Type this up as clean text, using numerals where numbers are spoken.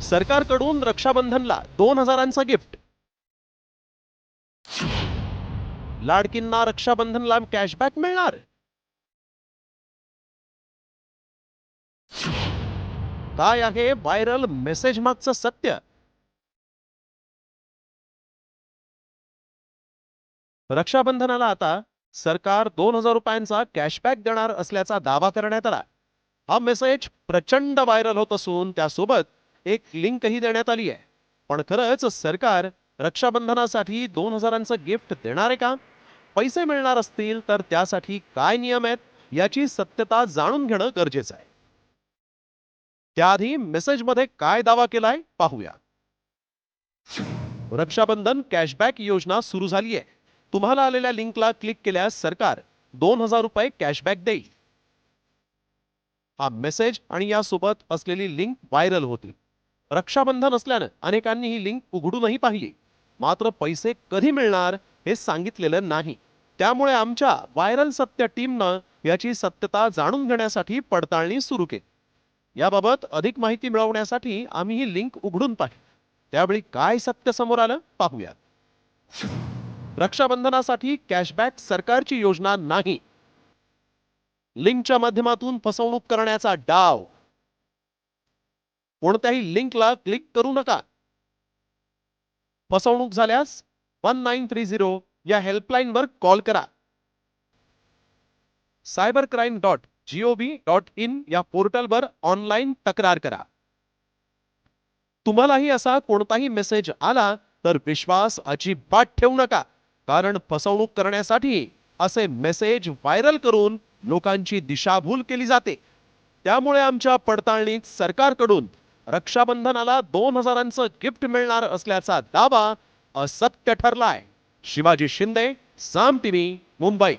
सरकारकडून रक्षाबंधनला 2,000चं gift. लाडकींना रक्षाबंधनला cashback मिळणार. काय आहे व्हायरल मेसेज मागचं सत्य? रक्षाबंधनाला आता सरकार 2,000 रुपयांचा कॅशबॅक देणार असल्याचा दावा करण्यात आला. हा मेसेज प्रचंड व्हायरल होत असून त्यासोबत एक लिंकही देण्यात आली आहे. पण खरंच सरकार रक्षाबंधनासाठी 2,000चं गिफ्ट देणार आहे का? पैसे मिळणार असतील तर त्यासाठी काय नियम आहेत याची सत्यता जाणून घेणं गरजेचं आहे. त्याआधी मेसेजमध्ये काय दावा केलाय पाहूया. रक्षाबंधन कॅशबॅक योजना सुरू झाली आहे. तुम्हाला आलेल्या लिंकला क्लिक केल्यास सरकार 2,000 रुपये कॅशबॅक देईल. हा मेसेज आणि यासोबत असलेली लिंक व्हायरल होती. रक्षाबंधन असल्यानं अनेकांनी ही लिंक उघडूनही पाहिली. मात्र पैसे कधी मिळणार हे सांगितलेलं नाही. त्यामुळे आमच्या व्हायरल सत्य टीमनं याची सत्यता जाणून घेण्यासाठी पडताळणी सुरू केली. याबाबत अधिक माहिती मिळवण्यासाठी आम्ही ही लिंक उघडून पाहिली. त्यावेळी काय सत्य समोर आलं पाहूयात. रक्षाबंधनासाठी कॅशबॅक सरकारची योजना नाही. लिंकच्या माध्यमातून फसवणूक करण्याचा डाव. कोणत्याही लिंकला क्लिक करू नका. फसवणूक झाल्यास 1930 या हेल्पलाईनवर कॉल करा. cybercrime.gov.in या पोर्टलवर ऑनलाईन तक्रार करा. तुम्हालाही असा कोणताही मेसेज आला तर विश्वास अजिबात ठेवू नका, कारण फसवणूक करण्यासाठी असे मेसेज व्हायरल करून लोकांची दिशाभूल केली जाते. त्यामुळे आमच्या पडताळणीत सरकारकडून रक्षाबंधनाला 2,000चं गिफ्ट मिळणार असल्याचा दावा असत्य ठरलाय. शिवाजी शिंदे, साम टीव्ही, मुंबई.